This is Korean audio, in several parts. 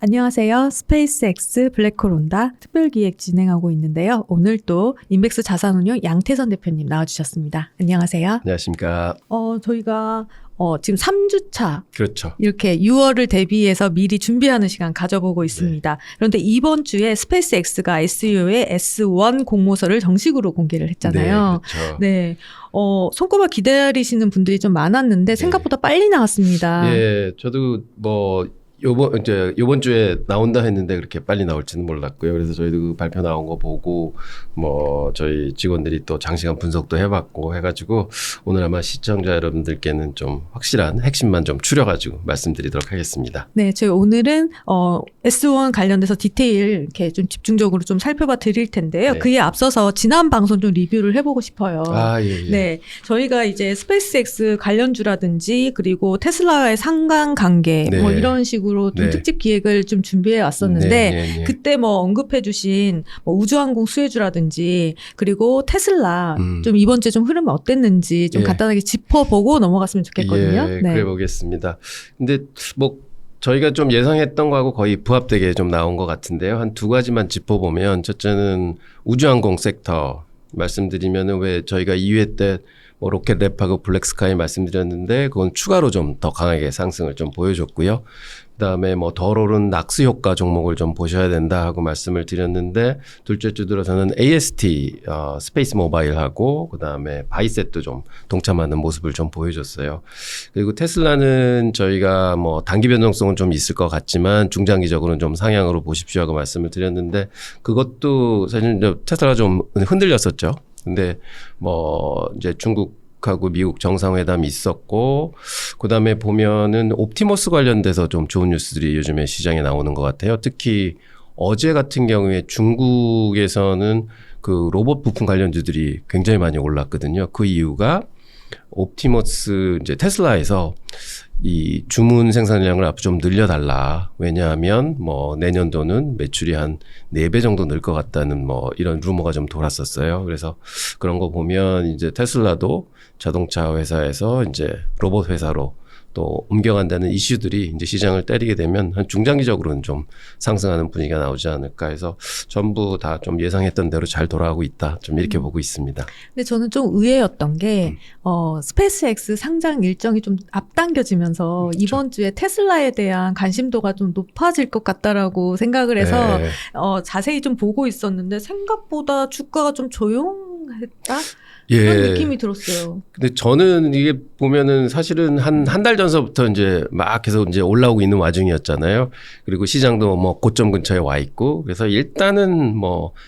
안녕하세요. 스페이스X 블랙홀 온다 특별기획 진행하고 있는데요. 오늘 또 인백스 자산운용 양태선 대표님 나와주셨습니다. 안녕하세요. 안녕하십니까. 저희가 지금 3주차 그렇죠. 이렇게 6월을 대비해서 미리 준비하는 시간 가져보고 있습니다. 그런데 이번 주에 스페이스X가 SU의 S1 공모서를 정식으로 공개를 했잖아요. 네, 그렇죠. 네. 손꼽아 기다리시는 분들이 좀 많았는데 생각보다 빨리 나왔습니다. 예, 저도 요번 주에 나온다 했는데 그렇게 빨리 나올지는 몰랐고요. 그래서 저희도 그 발표 나온 거 보고 저희 직원들이 또 장시간 분석도 해봤고 해가지고 오늘 아마 시청자 여러분들께는 좀 확실한 핵심만 좀 추려가지고 말씀드리도록 하겠습니다. 네, 저희 오늘은 S1 관련돼서 디테일 이렇게 좀 집중적으로 좀 살펴봐 드릴 텐데요. 네. 그에 앞서서 지난 방송 좀 리뷰를 해보고 싶어요. 예. 네, 저희가 이제 스페이스X 관련주라든지 그리고 테슬라와의 상관관계 네. 이런 식으로 좀 네. 특집 기획을 좀 준비해 왔었는데 네. 그때 언급해주신 우주항공 수혜주라든지 그리고 테슬라 좀 이번 주에 좀 흐름이 어땠는지 좀 예. 간단하게 짚어보고 넘어갔으면 좋겠거든요. 예, 그래 보겠습니다. 근데 저희가 좀 예상했던 거하고 거의 부합되게 좀 나온 것 같은데요. 한 두 가지만 짚어보면 첫째는 우주항공 섹터 말씀드리면은 왜 저희가 2회 때 로켓랩하고 블랙스카이 말씀드렸는데 그건 추가로 좀 더 강하게 상승을 좀 보여줬고요. 그다음에 덜 오른 낙스 효과 종목을 좀 보셔야 된다 하고 말씀을 드렸는데 둘째 주 들어서는 AST 스페이스 모바일하고 그다음에 바이셋도 좀 동참하는 모습을 좀 보여줬어요. 그리고 테슬라는 저희가 단기 변동성은 좀 있을 것 같지만 중장기적으로는 좀 상향으로 보십시오 하고 말씀을 드렸는데 그것도 사실 테슬라 좀 흔들렸었죠. 근데 이제 중국하고 미국 정상회담이 있었고 그다음에 보면은 옵티머스 관련돼서 좀 좋은 뉴스들이 요즘에 시장에 나오는 것 같아요. 특히 어제 같은 경우에 중국에서는 그 로봇 부품 관련주들이 굉장히 많이 올랐거든요. 그 이유가 옵티머스 이제 테슬라에서 이 주문 생산량을 앞으로 좀 늘려달라. 왜냐하면 내년도는 매출이 한 4배 정도 늘 것 같다는 이런 루머가 좀 돌았었어요. 그래서 그런 거 보면 이제 테슬라도 자동차 회사에서 이제 로봇 회사로 또 옮겨간다는 이슈들이 이제 시장을 때리게 되면 한 중장기적으로는 좀 상승하는 분위기가 나오지 않을까 해서 전부 다 좀 예상했던 대로 잘 돌아가고 있다. 좀 이렇게 보고 있습니다. 근데 저는 좀 의외였던 게 스페이스X 상장 일정이 좀 앞당겨지면서 그렇죠. 이번 주에 테슬라에 대한 관심도가 좀 높아질 것 같다라고 생각을 해서 네. 자세히 좀 보고 있었는데 생각보다 주가가 좀 조용했다? 예. 그런 느낌이 들었어요. 근데 저는 이게 보면은 사실은 한 달 전서부터 이제 막 계속 이제 올라오고 있는 와중이었잖아요. 그리고 시장도 고점 근처에 와 있고 그래서 일단은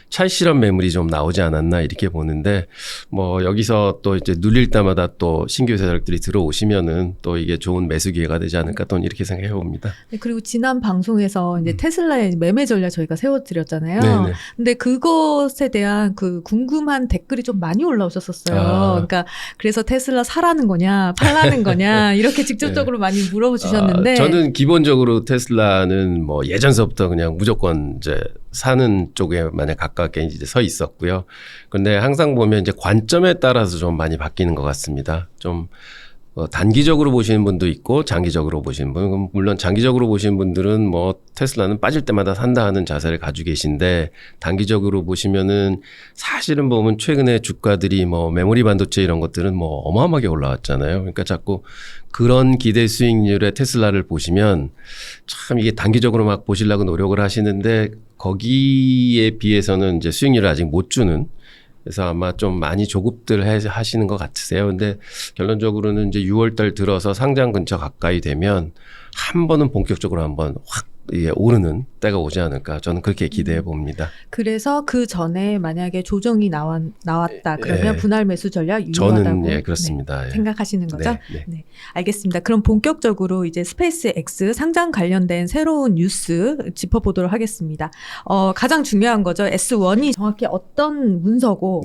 찰실한 매물이 좀 나오지 않았나 이렇게 보는데 여기서 또 이제 눌릴 때마다 또 신규 세력들이 들어오시면은 또 이게 좋은 매수 기회가 되지 않을까 또 이렇게 생각해 봅니다. 네, 그리고 지난 방송에서 이제 테슬라의 매매 전략 저희가 세워드렸잖아요. 네네. 근데 그것에 대한 그 궁금한 댓글이 좀 많이 올라오셨었어요. 그러니까 그래서 테슬라 사라는 거냐, 팔라는 거냐 이렇게 직접적으로 많이 물어주셨는데 저는 기본적으로 테슬라는 예전서부터 그냥 무조건 이제 사는 쪽에 만약 가깝게 이제 서 있었고요. 근데 항상 보면 이제 관점에 따라서 좀 많이 바뀌는 것 같습니다. 좀 단기적으로 보시는 분도 있고 장기적으로 보시는 분, 물론 장기적으로 보시는 분들은 테슬라는 빠질 때마다 산다 하는 자세를 가지고 계신데 단기적으로 보시면은 사실은 보면 최근에 주가들이 메모리 반도체 이런 것들은 어마어마하게 올라왔잖아요. 그러니까 자꾸 그런 기대 수익률의 테슬라를 보시면 참 이게 단기적으로 막 보시려고 노력을 하시는데 거기에 비해서는 이제 수익률을 아직 못 주는 그래서 아마 좀 많이 조급들 하시는 것 같으세요. 근데 결론적으로는 이제 6월 달 들어서 상장 근처 가까이 되면 한 번은 본격적으로 한번 확 오르는 때가 오지 않을까 저는 그렇게 기대해 봅니다. 그래서 그 전에 만약에 조정이 나왔다 그러면 분할 매수 전략 유효하다고 저는 그렇습니다. 생각하시는 거죠? 네. 네, 알겠습니다. 그럼 본격적으로 이제 스페이스X 상장 관련된 새로운 뉴스 짚어보도록 하겠습니다. 가장 중요한 거죠. S1이 정확히 어떤 문서고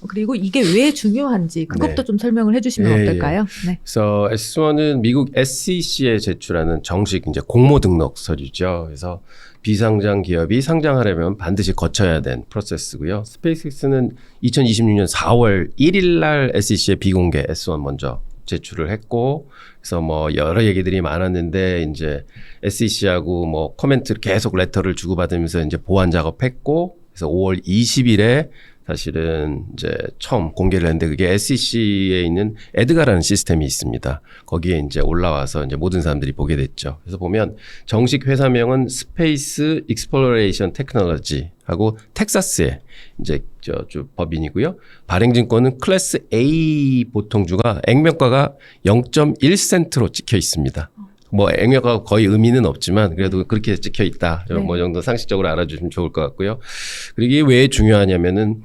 그리고 이게 왜 중요한지 그것도 좀 설명을 해주시면 어떨까요? 네. 그래서 S1은 미국 SEC에 제출하는 정식 이제 공모 등록 서류죠. 그래서 비상장 기업이 상장하려면 반드시 거쳐야 된 프로세스고요. 스페이스X는 2026년 4월 1일 날 SEC의 비공개 S1 먼저 제출을 했고, 그래서 뭐 여러 얘기들이 많았는데 이제 SEC하고 뭐 코멘트를 계속 레터를 주고받으면서 이제 보완 작업했고, 그래서 5월 20일에 사실은 이제 처음 공개를 했는데 그게 SEC에 있는 에드가라는 시스템이 있습니다. 거기에 이제 올라와서 이제 모든 사람들이 보게 됐죠. 그래서 보면 정식 회사명은 스페이스 익스플로레이션 테크놀로지 하고 텍사스의 이제 저 법인이고요. 발행증권은 클래스 A 보통주가 액면가가 0.1센트로 찍혀 있습니다. 뭐 액면가가 거의 의미는 없지만 그래도 그렇게 찍혀 있다. 네. 뭐 정도 상식적으로 알아주시면 좋을 것 같고요. 그리고 이게 왜 중요하냐면은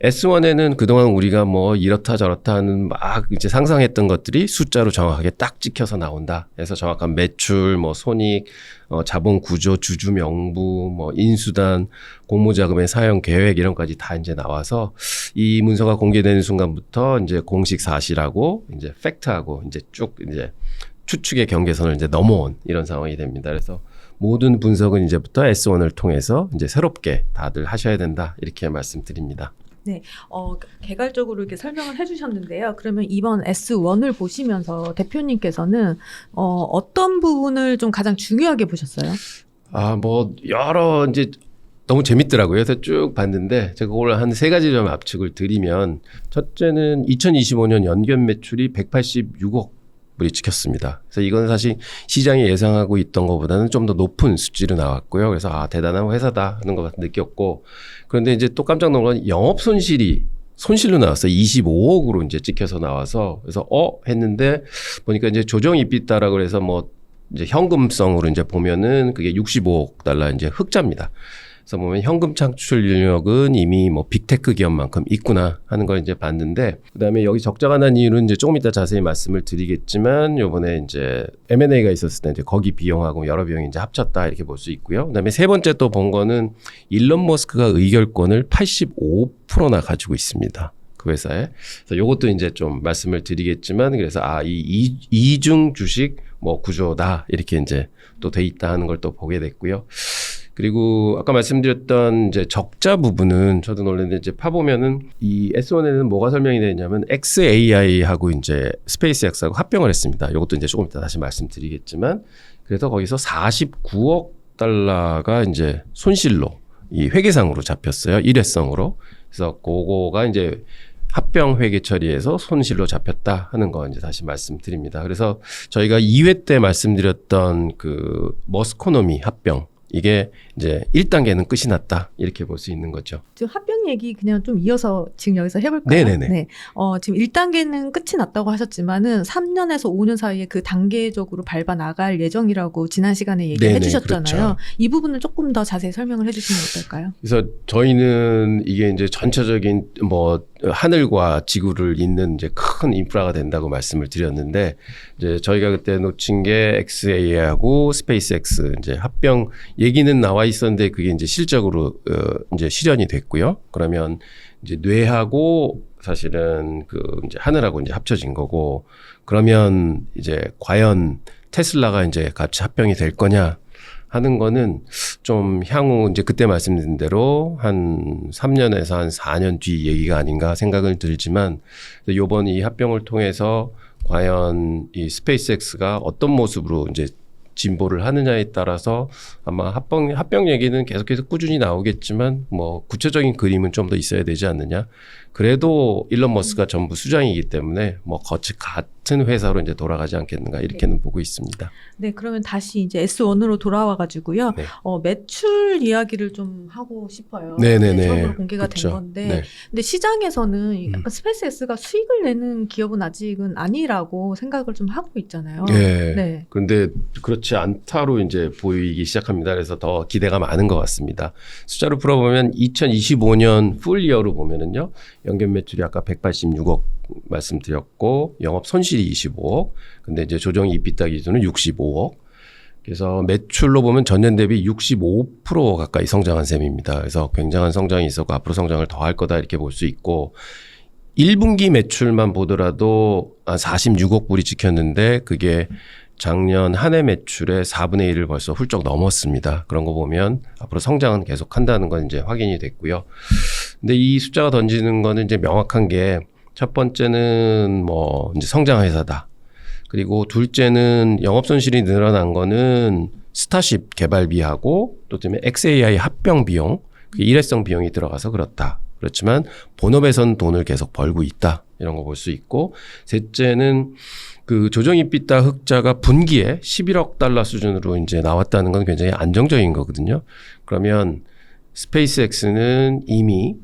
S1에는 그동안 우리가 뭐 이렇다 저렇다 하는 막 이제 상상했던 것들이 숫자로 정확하게 딱 찍혀서 나온다. 그래서 정확한 매출, 뭐 손익, 자본 구조, 주주 명부, 뭐 인수단, 공모자금의 사용 계획 이런 것까지 다 이제 나와서 이 문서가 공개되는 순간부터 이제 공식 사실하고 이제 팩트하고 이제 쭉 이제 추측의 경계선을 이제 넘어온 이런 상황이 됩니다. 그래서 모든 분석은 이제부터 S1을 통해서 이제 새롭게 다들 하셔야 된다. 이렇게 말씀드립니다. 네, 개괄적으로 이렇게 설명을 해주셨는데요. 그러면 이번 S1을 보시면서 대표님께서는 어떤 부분을 좀 가장 중요하게 보셨어요? 뭐 여러 이제 너무 재밌더라고요. 그래서 쭉 봤는데 제가 그걸 한 세 가지 좀 압축을 드리면 첫째는 2025년 연결 매출이 186억 불이 찍혔습니다. 그래서 이건 사실 시장이 예상하고 있던 것보다는 좀 더 높은 수치로 나왔고요. 그래서 대단한 회사다 하는 것 느꼈고, 그런데 이제 또 깜짝 놀란 건 영업 손실로 나왔어요. 25억으로 이제 찍혀서 나와서 그래서 했는데 보니까 이제 조정 EBITDA라고 해서 뭐 이제 현금성으로 이제 보면은 그게 65억 달러 이제 흑자입니다. 그래서 보면 현금 창출력은 이미 뭐 빅테크 기업만큼 있구나 하는 걸 이제 봤는데, 그다음에 여기 적자가 난 이유는 이제 조금 이따 자세히 말씀을 드리겠지만 요번에 이제 M&A가 있었을 때 이제 거기 비용하고 여러 비용이 이제 합쳤다 이렇게 볼 수 있고요. 그다음에 세 번째 또 본 거는 일론 머스크가 의결권을 85%나 가지고 있습니다. 그 회사에. 그래서 요것도 이제 좀 말씀을 드리겠지만, 그래서 이 이중 주식 뭐 구조다 이렇게 이제 또 돼 있다 하는 걸 또 보게 됐고요. 그리고 아까 말씀드렸던 이제 적자 부분은 저도 놀랐는데 이제 파보면은 이 S1에는 뭐가 설명이 되냐면 xAI하고 이제 스페이스X하고 합병을 했습니다. 이것도 이제 조금 이따 다시 말씀드리겠지만, 그래서 거기서 49억 달러가 이제 손실로 이 회계상으로 잡혔어요. 일회성으로. 그래서 그거가 이제 합병 회계 처리에서 손실로 잡혔다 하는 거 이제 다시 말씀드립니다. 그래서 저희가 2회 때 말씀드렸던 그 머스코노미 합병, 이게 이제 1단계는 끝이 났다 이렇게 볼 수 있는 거죠. 지금 합병 얘기 그냥 좀 이어서 지금 여기서 해볼까요? 네네네. 네. 지금 1단계는 끝이 났다고 하셨지만은 3년에서 5년 사이에 그 단계적으로 밟아 나갈 예정이라고 지난 시간에 얘기해 주셨잖아요. 그렇죠. 이 부분을 조금 더 자세히 설명을 해주시면 어떨까요? 그래서 저희는 이게 이제 전체적인 뭐 하늘과 지구를 잇는 이제 큰 인프라가 된다고 말씀을 드렸는데, 이제 저희가 그때 놓친 게 xAI하고 스페이스X 이제 합병 얘기는 나와 있었는데 그게 이제 실적으로 이제 실현이 됐고요. 그러면 이제 뇌하고 사실은 그 이제 하늘하고 이제 합쳐진 거고, 그러면 이제 과연 테슬라가 이제 같이 합병이 될 거냐 하는 거는 좀 향후 이제 그때 말씀드린 대로 한 3년에서 한 4년 뒤 얘기가 아닌가 생각을 들지만, 요번 이 합병을 통해서 과연 이 스페이스X가 어떤 모습으로 이제 진보를 하느냐에 따라서 아마 합병 얘기는 계속해서 꾸준히 나오겠지만 뭐 구체적인 그림은 좀 더 있어야 되지 않느냐. 그래도 일론 머스크가 전부 수장이기 때문에 뭐 같은 회사로 이제 돌아가지 않겠는가 이렇게는 보고 있습니다. 네, 그러면 다시 이제 S1으로 돌아와가지고요. 네. 매출 이야기를 좀 하고 싶어요. 네네네. 처음으로 공개가 그렇죠. 된 건데, 네. 근데 시장에서는 약간 스페이스X가 수익을 내는 기업은 아직은 아니라고 생각을 좀 하고 있잖아요. 네. 네. 그런데 그렇지 않다로 이제 보이기 시작합니다. 그래서 더 기대가 많은 것 같습니다. 숫자로 풀어보면 2025년 풀이어로 보면은요, 연결 매출이 아까 186억 말씀드렸고 영업 손실이 25억. 근데 이제 조정 EBITDA 기준은 65억. 그래서 매출로 보면 전년 대비 65% 가까이 성장한 셈입니다. 그래서 굉장한 성장이 있었고 앞으로 성장을 더 할 거다 이렇게 볼 수 있고, 1분기 매출만 보더라도 46억 불이 찍혔는데 그게 작년 한 해 매출의 4분의 1을 벌써 훌쩍 넘었습니다. 그런 거 보면 앞으로 성장은 계속 한다는 건 이제 확인이 됐고요. 근데 이 숫자가 던지는 거는 이제 명확한 게 첫 번째는 뭐 이제 성장 회사다. 그리고 둘째는 영업 손실이 늘어난 거는 스타쉽 개발비하고 또 때문에 XAI 합병 비용, 그 일회성 비용이 들어가서 그렇다. 그렇지만 본업에선 돈을 계속 벌고 있다. 이런 거 볼 수 있고, 셋째는 그 조정 EBITDA 흑자가 분기에 11억 달러 수준으로 이제 나왔다는 건 굉장히 안정적인 거거든요. 그러면 스페이스X는 이미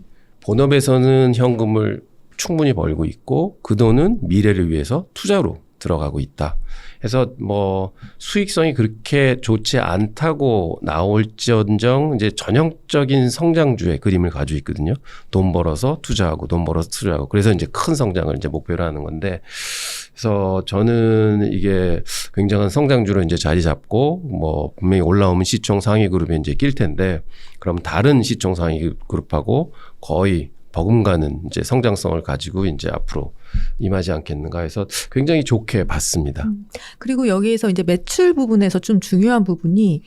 본업에서는 현금을 충분히 벌고 있고 그 돈은 미래를 위해서 투자로 들어가고 있다. 그래서 뭐 수익성이 그렇게 좋지 않다고 나올지언정 이제 전형적인 성장주의 그림을 가지고 있거든요. 돈 벌어서 투자하고 돈 벌어서 투자하고 그래서 이제 큰 성장을 이제 목표로 하는 건데, 그래서 저는 이게 굉장한 성장주로 이제 자리 잡고 뭐 분명히 올라오면 시총 상위 그룹에 이제 낄 텐데, 그럼 다른 시총 상위 그룹하고 거의 버금가는 이제 성장성을 가지고 이제 앞으로 임하지 않겠는가 해서 굉장히 좋게 봤습니다. 그리고 여기에서 이제 매출 부분에서 좀 중요한 부분이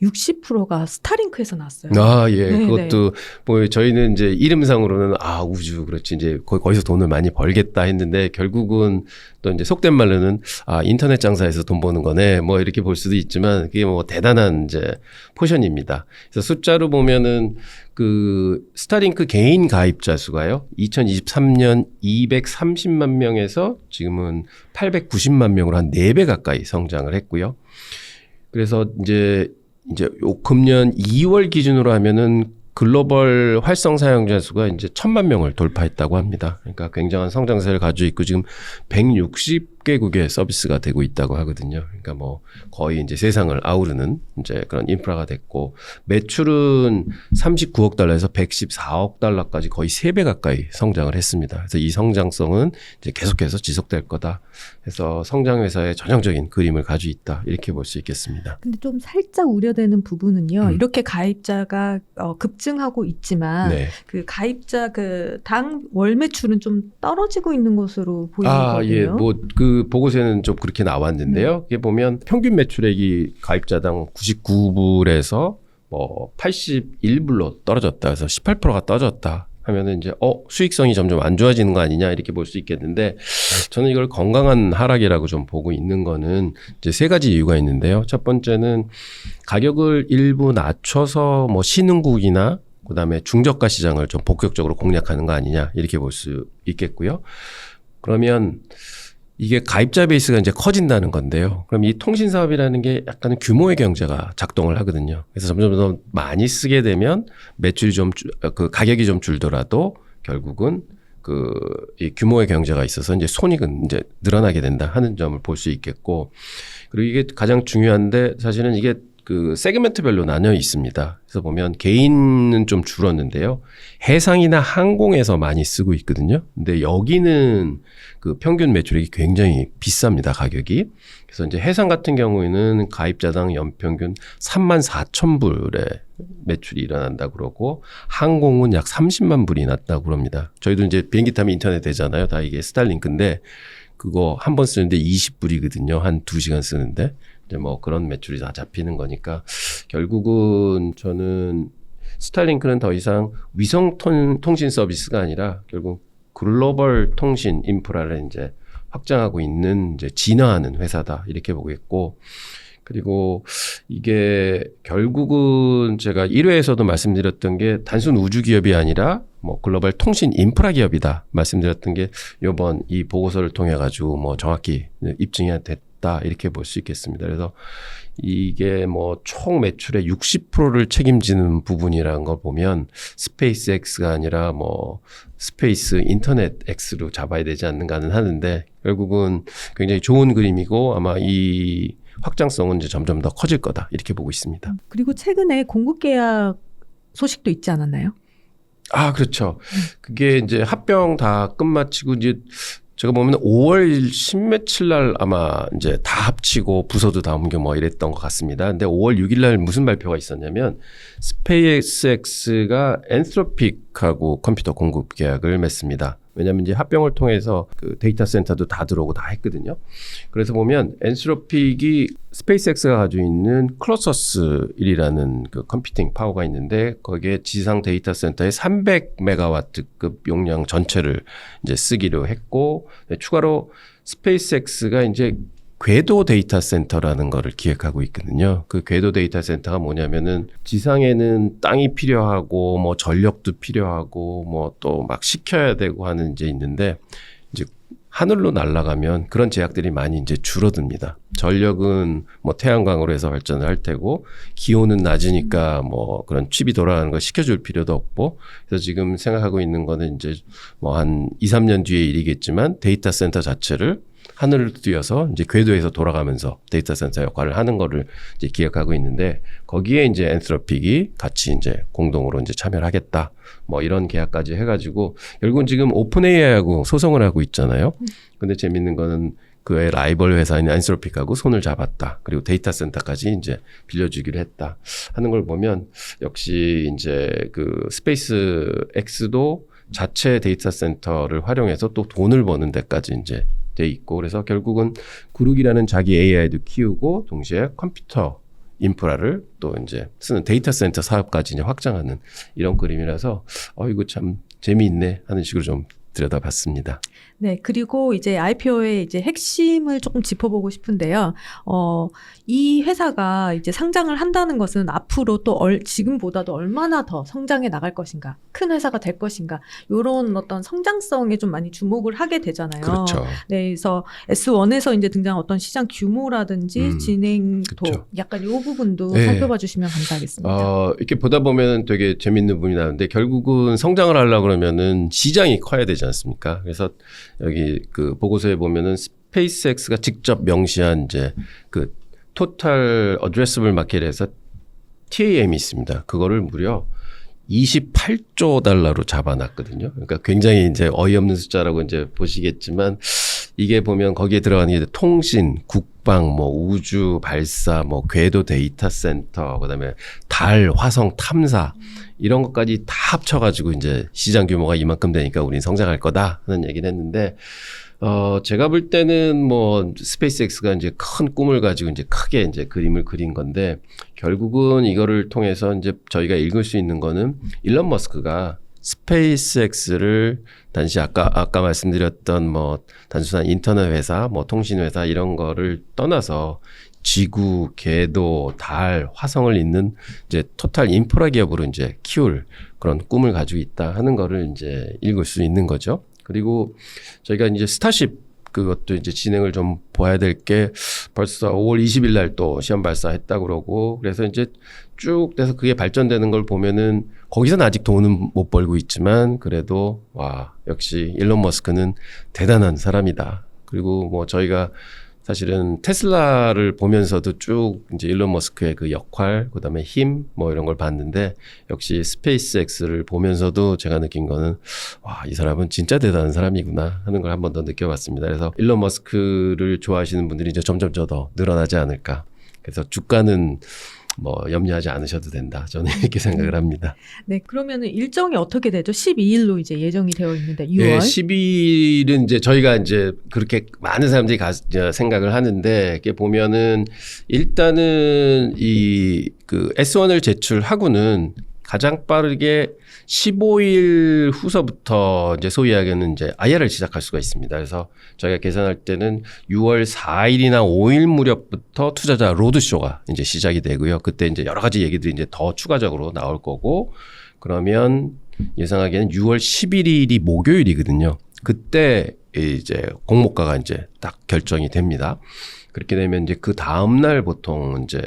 60%가 스타링크에서 나왔어요. 아, 예. 네네. 그것도 뭐 저희는 이제 이름상으로는 우주 그렇지 이제 거기서 돈을 많이 벌겠다 했는데 결국은 또 이제 속된 말로는 인터넷 장사에서 돈 버는 거네 뭐 이렇게 볼 수도 있지만 그게 뭐 대단한 이제 포션입니다. 그래서 숫자로 보면은 그 스타링크 개인 가입자 수가요. 2023년 230만 명에서 지금은 890만 명으로 한 4배 가까이 성장을 했고요. 그래서 이제 금년 2월 기준으로 하면은 글로벌 활성 사용자 수가 이제 1,000만 명을 돌파했다고 합니다. 그러니까 굉장한 성장세를 가지고 있고 지금 160개국의 서비스가 되고 있다고 하거든요. 그러니까 뭐 거의 이제 세상을 아우르는 이제 그런 인프라가 됐고, 매출은 39억 달러에서 114억 달러까지 거의 3배 가까이 성장을 했습니다. 그래서 이 성장성은 이제 계속해서 지속될 거다. 그래서 성장 회사의 전형적인 그림을 가지고 있다. 이렇게 볼 수 있겠습니다. 근데 좀 살짝 우려되는 부분은요. 이렇게 가입자가 급증하고 있지만 네. 그 가입자 그 당 월 매출은 좀 떨어지고 있는 것으로 보이거든요. 예. 뭐 그 보고서에는 좀 그렇게 나왔는데요. 이게 보면 평균 매출액이 가입자당 99불에서 뭐 81불로 떨어졌다. 그래서 18%가 떨어졌다. 하면은 이제 수익성이 점점 안 좋아지는 거 아니냐 이렇게 볼 수 있겠는데, 저는 이걸 건강한 하락이라고 좀 보고 있는 거는 이제 3가지 이유가 있는데요. 첫 번째는 가격을 일부 낮춰서 뭐 신흥국이나 그다음에 중저가 시장을 좀 본격적으로 공략하는 거 아니냐 이렇게 볼 수 있겠고요. 그러면 이게 가입자 베이스가 이제 커진다는 건데요. 그럼 이 통신 사업이라는 게 약간 규모의 경제가 작동을 하거든요. 그래서 점점 더 많이 쓰게 되면 매출이 그 가격이 좀 줄더라도 결국은 이 규모의 경제가 있어서 이제 손익은 이제 늘어나게 된다 하는 점을 볼 수 있겠고, 그리고 이게 가장 중요한데 사실은 이게 그 세그멘트별로 나뉘어 있습니다. 그래서 보면 개인은 좀 줄었는데요. 해상이나 항공에서 많이 쓰고 있거든요. 근데 여기는 그 평균 매출액이 굉장히 비쌉니다, 가격이. 그래서 이제 해상 같은 경우에는 가입자당 연평균 34,000불의 매출이 일어난다고 그러고, 항공은 약 30만 불이 났다고 그럽니다. 저희도 이제 비행기 타면 인터넷 되잖아요. 다 이게 스타링크인데 그거 한 번 쓰는데 20불이거든요. 한 2시간 쓰는데. 이제 뭐 그런 매출이 다 잡히는 거니까 결국은 저는 스타링크는 더 이상 위성 통신 서비스가 아니라 결국 글로벌 통신 인프라를 이제 확장하고 있는 이제 진화하는 회사다 이렇게 보겠고, 그리고 이게 결국은 제가 1회에서도 말씀드렸던 게 단순 우주 기업이 아니라 뭐 글로벌 통신 인프라 기업이다 말씀드렸던 게 이번 이 보고서를 통해 가지고 뭐 정확히 입증이 됐다 이렇게 볼 수 있겠습니다. 그래서 이게 뭐 총 매출의 60%를 책임지는 부분이라는 걸 보면 스페이스X가 아니라 뭐 스페이스 인터넷 X로 잡아야 되지 않는가는 하는데, 결국은 굉장히 좋은 그림이고 아마 이 확장성은 이제 점점 더 커질 거다 이렇게 보고 있습니다. 그리고 최근에 공급 계약 소식도 있지 않았나요? 그렇죠. 그게 이제 합병 다 끝마치고 이제 제가 보면 5월 10며칠 날 아마 이제 다 합치고 부서도 다 옮겨 뭐 이랬던 것 같습니다. 근데 5월 6일 날 무슨 발표가 있었냐면 스페이스X가 엔트로픽하고 컴퓨터 공급 계약을 맺습니다. 왜냐하면 이제 합병을 통해서 그 데이터 센터도 다 들어오고 다 했거든요. 그래서 보면 엔스로픽이 스페이스X가 가지고 있는 클로서스 1이라는 그 컴퓨팅 파워가 있는데 거기에 지상 데이터 센터에 300메가와트급 용량 전체를 이제 쓰기로 했고 추가로 스페이스X가 이제 궤도 데이터 센터라는 거를 기획하고 있거든요. 그 궤도 데이터 센터가 뭐냐면은 지상에는 땅이 필요하고 뭐 전력도 필요하고 뭐 또 막 식혀야 되고 하는 이제 있는데 이제 하늘로 날아가면 그런 제약들이 많이 이제 줄어듭니다. 전력은 뭐 태양광으로 해서 발전을 할 테고 기온은 낮으니까 뭐 그런 칩이 돌아가는 걸 식혀줄 필요도 없고 그래서 지금 생각하고 있는 거는 이제 뭐 한 2, 3년 뒤의 일이겠지만 데이터 센터 자체를 하늘을 뛰어서 이제 궤도에서 돌아가면서 데이터 센터 역할을 하는 거를 이제 기획하고 있는데 거기에 이제 엔스로픽이 같이 이제 공동으로 이제 참여를 하겠다. 뭐 이런 계약까지 해가지고 결국은 지금 오픈 AI하고 소송을 하고 있잖아요. 근데 재밌는 거는 그의 라이벌 회사인 엔스로픽하고 손을 잡았다. 그리고 데이터 센터까지 이제 빌려주기로 했다. 하는 걸 보면 역시 이제 그 스페이스 X도 자체 데이터 센터를 활용해서 또 돈을 버는 데까지 이제 돼 있고 그래서 결국은 구룩이라는 자기 AI도 키우고 동시에 컴퓨터 인프라를 또 이제 쓰는 데이터 센터 사업까지 이제 확장하는 이런 그림이라서 이거 참 재미있네 하는 식으로 좀 들여다봤습니다. 네, 그리고 이제 IPO의 이제 핵심을 조금 짚어보고 싶은데요. 이 회사가 이제 상장을 한다는 것은 앞으로 또 지금보다도 얼마나 더 성장해 나갈 것인가, 큰 회사가 될 것인가, 이런 어떤 성장성에 좀 많이 주목을 하게 되잖아요. 그렇죠. 네, 그래서 S1에서 이제 등장한 어떤 시장 규모라든지 진행도 그렇죠. 약간 이 부분도 네. 살펴봐 주시면 감사하겠습니다. 이렇게 보다 보면 되게 재밌는 부분이 나는데 결국은 성장을 하려고 그러면은 시장이 커야 되지 않습니까? 그래서 여기 그 보고서에 보면은 스페이스X가 직접 명시한 이제 그 토탈 어드레스블 마켓에서 TAM이 있습니다. 그거를 무려 28조 달러로 잡아놨거든요. 그러니까 굉장히 이제 어이없는 숫자라고 이제 보시겠지만 이게 보면 거기에 들어가는 게 통신, 국방, 뭐 우주 발사, 뭐 궤도 데이터 센터, 그다음에 달, 화성 탐사 이런 것까지 다 합쳐가지고 이제 시장 규모가 이만큼 되니까 우린 성장할 거다 하는 얘기를 했는데 제가 볼 때는 뭐 스페이스X가 이제 큰 꿈을 가지고 이제 크게 이제 그림을 그린 건데 결국은 이거를 통해서 이제 저희가 읽을 수 있는 거는 일론 머스크가 스페이스X를 단지 아까 말씀드렸던 뭐 단순한 인터넷 회사, 뭐 통신 회사 이런 거를 떠나서 지구, 궤도, 달, 화성을 잇는 이제 토탈 인프라 기업으로 이제 키울 그런 꿈을 가지고 있다 하는 거를 이제 읽을 수 있는 거죠. 그리고 저희가 이제 스타쉽 그것도 이제 진행을 좀 봐야 될 게 벌써 5월 20일 날 또 시험 발사했다고 그러고 그래서 이제 쭉 돼서 그게 발전되는 걸 보면은 거기서는 아직 돈은 못 벌고 있지만 그래도 와 역시 일론 머스크는 대단한 사람이다. 그리고 뭐 저희가 사실은 테슬라를 보면서도 쭉 이제 일론 머스크의 그 역할, 그다음에 힘, 뭐 이런 걸 봤는데 역시 스페이스X를 보면서도 제가 느낀 거는 와, 이 사람은 진짜 대단한 사람이구나 하는 걸 한 번 더 느껴봤습니다. 그래서 일론 머스크를 좋아하시는 분들이 이제 점점 더 늘어나지 않을까. 그래서 주가는 뭐 염려하지 않으셔도 된다. 저는 이렇게 생각을 합니다. 네, 그러면은 일정이 어떻게 되죠? 12일로 이제 예정이 되어 있는데 6월. 네, 12일은 이제 저희가 이제 그렇게 많은 사람들이 생각을 하는데 이게 보면은 일단은 이 그 S1을 제출하고는 가장 빠르게 15일 후서부터 이제 소위 이야기하는 이제 IR을 시작할 수가 있습니다. 그래서 저희가 계산할 때는 6월 4일이나 5일 무렵부터 투자자 로드쇼가 이제 시작이 되고요. 그때 이제 여러 가지 얘기들이 이제 더 추가적으로 나올 거고 그러면 예상하기에는 6월 11일이 목요일이거든요. 그때 이제 공모가가 이제 딱 결정이 됩니다. 그렇게 되면 이제 그 다음날 보통 이제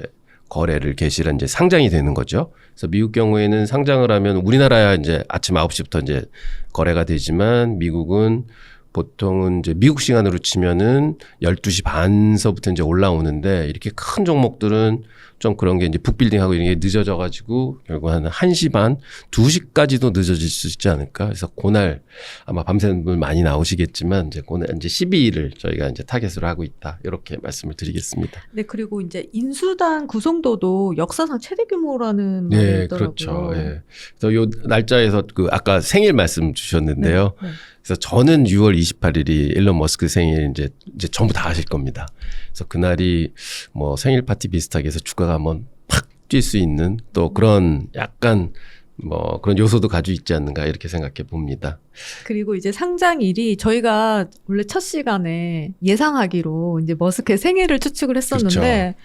거래를 개시를 이제 상장이 되는 거죠. 그래서 미국 경우에는 상장을 하면 우리나라야 이제 아침 9시부터 이제 거래가 되지만 미국은 보통은 이제 미국 시간으로 치면은 12시 반서부터 이제 올라오는데 이렇게 큰 종목들은 좀 그런 게 이제 북빌딩하고 이런 게 늦어져 가지고 결국 한 1시 반, 2시까지도 늦어질 수 있지 않을까. 그래서 그날 아마 밤새는 분 많이 나오시겠지만 이제 그날 이제 12일을 저희가 이제 타겟으로 하고 있다. 이렇게 말씀을 드리겠습니다. 네, 그리고 이제 인수단 구성도도 역사상 최대 규모라는 말이 네, 있더라고요. 그렇죠. 예. 그래서 요 날짜에서 그 아까 생일 말씀 주셨는데요. 네, 네. 그래서 저는 6월 28일이 일론 머스크 생일 이제 전부 다 아실 겁니다. 그래서 그날이 뭐 생일 파티 비슷하게 해서 주가가 한번 팍 뛸 수 있는 또 그런 약간 뭐 그런 요소도 가지고 있지 않는가 이렇게 생각해 봅니다. 그리고 이제 상장일이 저희가 원래 첫 시간에 예상하기로 이제 머스크의 생일을 추측을 했었는데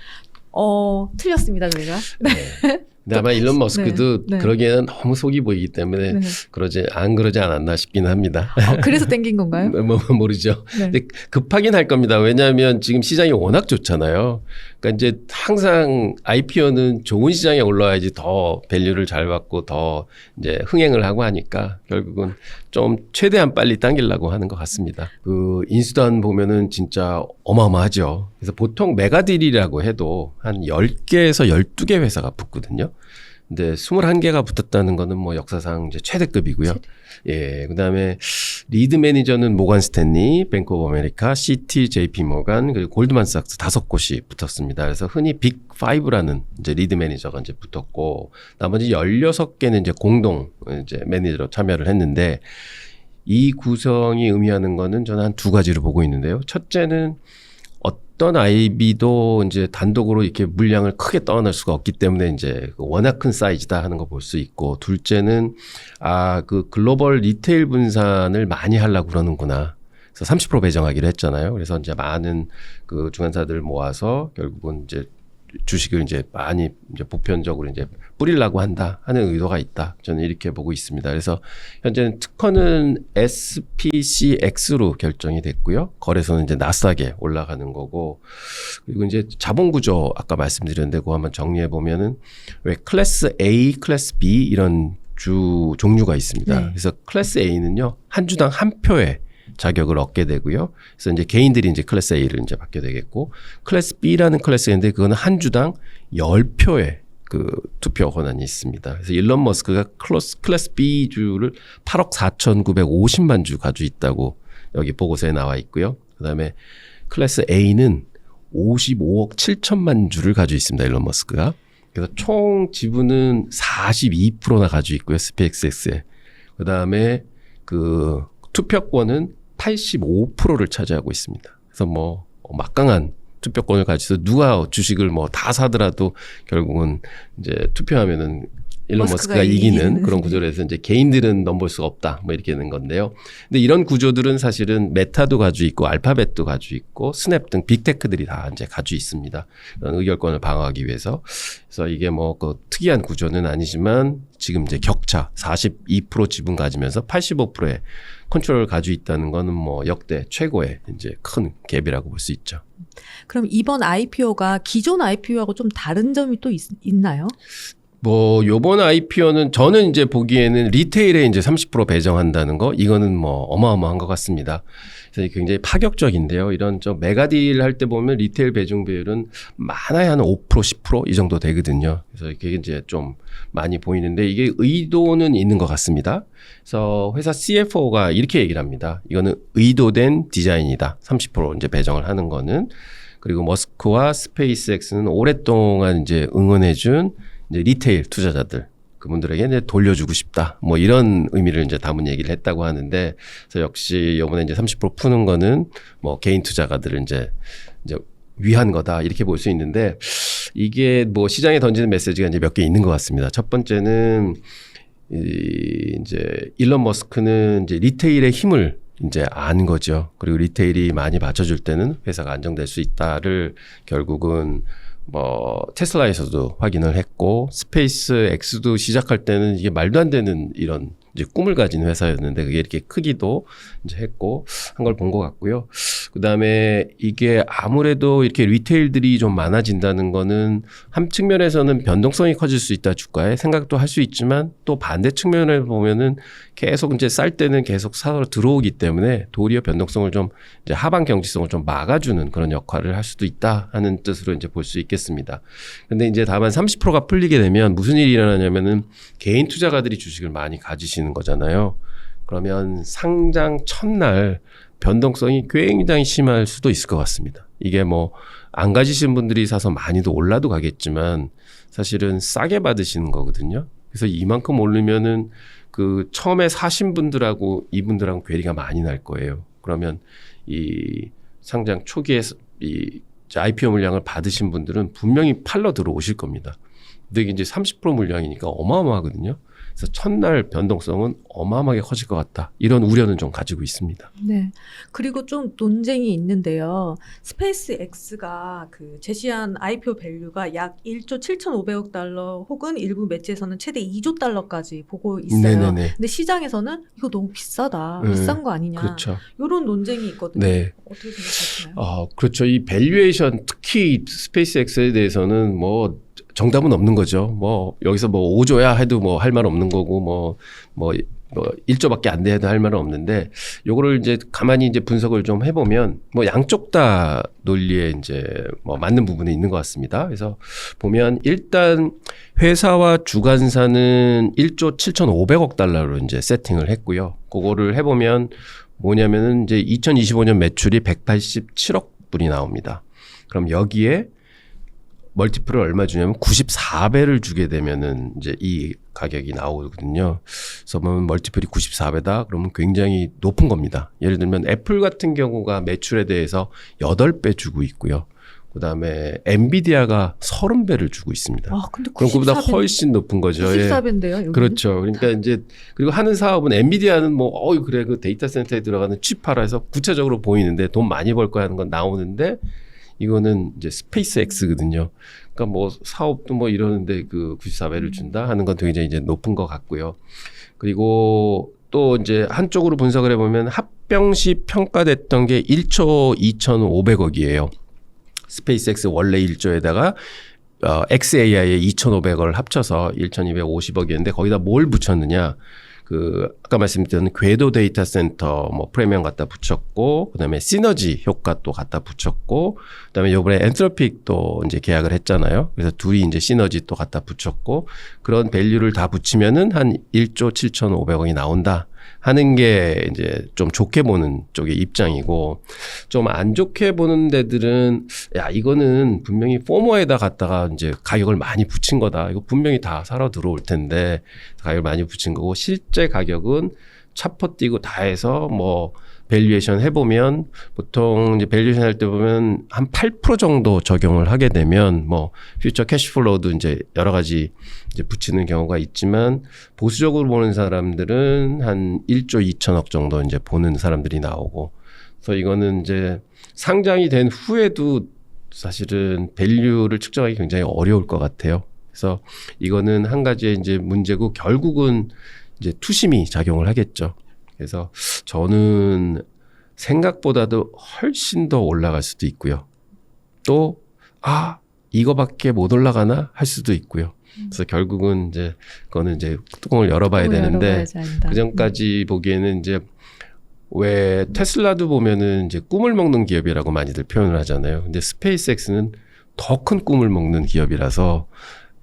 틀렸습니다, 저희가. 네. 근데 아마 일론 머스크도 네. 그러기에는 너무 속이 보이기 때문에 네. 그러지 않았나 싶기는 합니다. 그래서 땡긴 건가요? 모르죠. 네. 근데 급하긴 할 겁니다. 왜냐하면 지금 시장이 워낙 좋잖아요. 그러니까 이제 항상 IPO는 좋은 시장에 올라와야지 더 밸류를 잘 받고 더 이제 흥행을 하고 하니까 결국은 좀 최대한 빨리 당기려고 하는 것 같습니다. 그 인수단 보면은 진짜 어마어마하죠. 그래서 보통 메가딜이라고 해도 한 10개에서 12개 회사가 붙거든요. 근데 21개가 붙었다는 거는 뭐 역사상 이제 최대급이고요. 예. 그다음에 리드 매니저는 모건 스탠리, 뱅크 오브 아메리카, 시티, JP 모건, 그리고 골드만삭스 5곳이 붙었습니다. 그래서 흔히 빅 5라는 이제 리드 매니저가 이제 붙었고 나머지 16개는 이제 공동 이제 매니저로 참여를 했는데 이 구성이 의미하는 거는 저는 한 두 가지를 보고 있는데요. 첫째는 어떤 IB도 이제 단독으로 이렇게 물량을 크게 떠안을 수가 없기 때문에 이제 워낙 큰 사이즈다 하는 거 볼 수 있고, 둘째는 그 글로벌 리테일 분산을 많이 하려고 그러는구나. 그래서 30% 배정하기로 했잖아요. 그래서 이제 많은 그 중간사들 모아서 결국은 이제 주식을 이제 많이 이제 보편적으로 이제 뿌리려고 한다 하는 의도가 있다. 저는 이렇게 보고 있습니다. 그래서 현재는 특허는 SPCX로 결정이 됐고요. 거래소는 이제 나스닥에 올라가는 거고, 그리고 이제 자본 구조 아까 말씀드렸는데 그거 한번 정리해 보면은 왜 클래스 A, 클래스 B 이런 종류가 있습니다. 네. 그래서 클래스 A는요 한 주당 한 표에 자격을 얻게 되고요. 그래서 이제 개인들이 이제 클래스 A를 이제 받게 되겠고, 클래스 B라는 클래스인데 그거는 한 주당 10표의 그 투표 권한이 있습니다. 그래서 일론 머스크가 클래스 B 주를 8억 4,950만 주 가지고 있다고 여기 보고서에 나와 있고요. 그다음에 클래스 A는 55억 7천만 주를 가지고 있습니다. 일론 머스크가. 그래서 총 지분은 42%나 가지고 있고요. 스페이스X에. 그다음에 그 투표권은 85%를 차지하고 있습니다. 그래서 뭐 막강한 투표권을 가지고 누가 주식을 뭐 다 사더라도 결국은 이제 투표하면은 일론 머스크가 이기는 그런 구조라서 이제 개인들은 넘볼 수가 없다 뭐 이렇게 되는 건데요. 근데 이런 구조들은 사실은 메타도 가지고 있고 알파벳도 가지고 있고 스냅 등 빅테크들이 다 이제 가지고 있습니다. 그런 의결권을 방어하기 위해서. 그래서 이게 뭐 그 특이한 구조는 아니지만 지금 이제 격차 42% 지분 가지면서 85%의 컨트롤을 가지고 있다는 거는 뭐 역대 최고의 이제 큰 갭이라고 볼 수 있죠. 그럼 이번 IPO가 기존 IPO하고 좀 다른 점이 또 있나요? 뭐 요번 IPO는 저는 이제 보기에는 리테일에 이제 30% 배정한다는 거 이거는 뭐 어마어마한 것 같습니다. 그래서 굉장히 파격적인데요. 이런 좀 메가딜 할 때 보면 리테일 배정 비율은 많아야 한 5% 10% 이 정도 되거든요. 그래서 이게 이제 좀 많이 보이는데 이게 의도는 있는 것 같습니다. 그래서 회사 CFO가 이렇게 얘기를 합니다. 이거는 의도된 디자인이다. 30% 이제 배정을 하는 거는. 그리고 머스크와 스페이스X는 오랫동안 이제 응원해준 이제 리테일 투자자들 그분들에게 이제 돌려주고 싶다. 뭐 이런 의미를 이제 담은 얘기를 했다고 하는데, 그래서 역시 이번에 이제 30% 푸는 거는 뭐 개인 투자가들을 이제 위한 거다 이렇게 볼 수 있는데, 이게 뭐 시장에 던지는 메시지가 이제 몇 개 있는 것 같습니다. 첫 번째는 이제 일론 머스크는 이제 리테일의 힘을 이제 아는 거죠. 그리고 리테일이 많이 받쳐줄 때는 회사가 안정될 수 있다를 결국은 뭐 테슬라에서도 확인을 했고, 스페이스 X도 시작할 때는 이게 말도 안 되는 이런 이제 꿈을 가진 회사였는데 그게 이렇게 크기도 이제 했고 한 걸 본 것 같고요. 그다음에 이게 아무래도 이렇게 리테일들이 좀 많아진다는 거는 한 측면에서는 변동성이 커질 수 있다 주가에 생각도 할 수 있지만, 또 반대 측면을 보면은 계속 이제 쌀 때는 계속 사서 들어오기 때문에 도리어 변동성을 좀 이제 하방 경직성을 좀 막아주는 그런 역할을 할 수도 있다 하는 뜻으로 이제 볼 수 있겠습니다. 근데 이제 다만 30%가 풀리게 되면 무슨 일이 일어나냐면은 개인 투자가들이 주식을 많이 가지시는 거잖아요. 그러면 상장 첫날 변동성이 굉장히 심할 수도 있을 것 같습니다. 이게 뭐 안 가지신 분들이 사서 많이도 올라도 가겠지만 사실은 싸게 받으시는 거거든요. 그래서 이만큼 오르면은 그 처음에 사신 분들하고 이분들하고 괴리가 많이 날 거예요. 그러면 이 상장 초기에 이 IPO 물량을 받으신 분들은 분명히 팔러 들어오실 겁니다. 근데 이게 이제 30% 물량이니까 어마어마하거든요. 그래서 첫날 변동성은 어마어마하게 커질 것 같다. 이런 우려는 좀 가지고 있습니다. 네. 그리고 좀 논쟁이 있는데요. 스페이스 X가 그 제시한 IPO 밸류가 약 1조 7,500억 달러 혹은 일부 매체에서는 최대 2조 달러까지 보고 있어요. 네네네. 근데 시장에서는 이거 너무 비싸다. 네. 비싼 거 아니냐. 그렇죠. 이런 논쟁이 있거든요. 네. 어떻게 생각하시나요? 그렇죠. 이 밸류에이션 특히 스페이스 X에 대해서는 뭐 정답은 없는 거죠. 뭐 여기서 뭐 5조야 해도 뭐 할 말 없는 거고 뭐 1조밖에 안 돼 해도 할 말은 없는데 요거를 이제 가만히 이제 분석을 좀 해보면 뭐 양쪽 다 논리에 이제 뭐 맞는 부분이 있는 것 같습니다. 그래서 보면 일단 회사와 주관사는 1조 7,500억 달러로 이제 세팅을 했고요. 그거를 해보면 뭐냐면은 이제 2025년 매출이 187억 불이 나옵니다. 그럼 여기에 멀티플을 얼마 주냐면 94배를 주게 되면은 이제 이 가격이 나오거든요. 그래서 보면 멀티플이 94배다. 그러면 굉장히 높은 겁니다. 예를 들면 애플 같은 경우가 매출에 대해서 8배 주고 있고요. 그다음에 엔비디아가 30배를 주고 있습니다. 근데 그럼 그보다 훨씬 높은 거죠. 94배인데요. 그렇죠. 그러니까 이제 그리고 하는 사업은 엔비디아는 뭐 그래 그 데이터 센터에 들어가는 칩 팔아서 구체적으로 보이는데 돈 많이 벌 거야 하는 건 나오는데 이거는 이제 스페이스 X거든요. 그러니까 뭐 사업도 뭐 이러는데 그 94배를 준다 하는 건 굉장히 이제 높은 것 같고요. 그리고 또 이제 한쪽으로 분석을 해보면 합병 시 평가됐던 게 1조 2,500억이에요. 스페이스 X 원래 1조에다가 XAI의 2,500억을 합쳐서 1,250억이었는데 거기다 뭘 붙였느냐? 아까 말씀드린 궤도 데이터 센터 뭐 프리미엄 갖다 붙였고, 그 다음에 시너지 효과 또 갖다 붙였고, 그 다음에 요번에 엔트로픽 또 이제 계약을 했잖아요. 그래서 둘이 이제 시너지 또 갖다 붙였고, 그런 밸류를 다 붙이면은 한 1조 7,500억이 나온다 하는 게 이제 좀 좋게 보는 쪽의 입장이고, 좀 안 좋게 보는 데들은 야, 이거는 분명히 포머에다 갖다가 이제 가격을 많이 붙인 거다. 이거 분명히 다 사러 들어올 텐데 가격을 많이 붙인 거고, 실제 가격은 차퍼 띄고 다 해서 뭐 밸류에이션 해보면 보통 이제 밸류에이션 할 때 보면 한 8% 정도 적용을 하게 되면 뭐 퓨처 캐시플로우도 이제 여러 가지 이제 붙이는 경우가 있지만 보수적으로 보는 사람들은 한 1조 2천억 정도 이제 보는 사람들이 나오고, 그래서 이거는 이제 상장이 된 후에도 사실은 밸류를 측정하기 굉장히 어려울 것 같아요. 그래서 이거는 한 가지의 이제 문제고 결국은 이제 투심이 작용을 하겠죠. 그래서 저는 생각보다도 훨씬 더 올라갈 수도 있고요. 또 이거밖에 못 올라가나 할 수도 있고요. 그래서 결국은 이제 그거는 이제 뚜껑을 열어봐야 되는데 그 전까지 보기에는 이제 왜 테슬라도 보면은 이제 꿈을 먹는 기업이라고 많이들 표현을 하잖아요. 근데 스페이스X는 더 큰 꿈을 먹는 기업이라서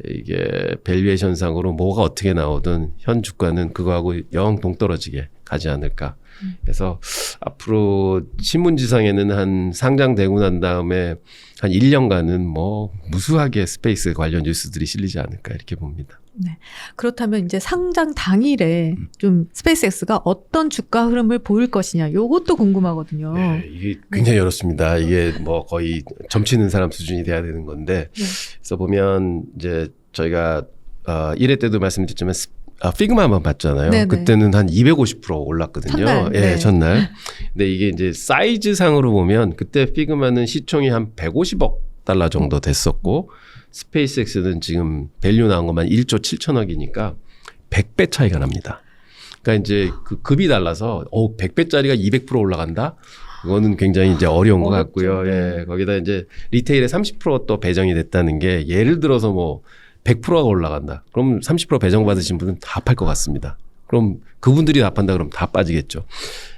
이게 밸류에이션상으로 뭐가 어떻게 나오든 현 주가는 그거하고 영 동떨어지게 가지 않을까. 그래서 앞으로 신문지상에는 한 상장되고 난 다음에 한 1년간은 뭐 무수하게 스페이스 관련 뉴스들이 실리지 않을까 이렇게 봅니다. 네. 그렇다면 이제 상장 당일에 좀 스페이스X가 어떤 주가 흐름을 보일 것이냐, 요것도 궁금하거든요. 네, 이게 굉장히 어렵습니다. 이게 뭐 거의 점치는 사람 수준이 돼야 되는 건데, 그래서 보면 이제 저희가 1회 때도 말씀드렸지만 피그마 한번 봤잖아요. 네네. 그때는 한 250% 올랐거든요. 첫날. 첫날. 근데 이게 이제 사이즈상으로 보면 그때 피그마는 시총이 한 150억 달러 정도 됐었고, 스페이스X는 지금 밸류 나온 것만 1조 7천억이니까 100배 차이가 납니다. 그러니까 이제 그 급이 달라서 100배짜리가 200% 올라간다? 그거는 굉장히 이제 어려운 것 같고요. 예, 거기다 이제 리테일에 30% 또 배정이 됐다는 게 예를 들어서 뭐 100%가 올라간다. 그럼 30% 배정 받으신 분은 다 팔 것 같습니다. 그럼 그분들이 다 판다 그러면 다 빠지겠죠.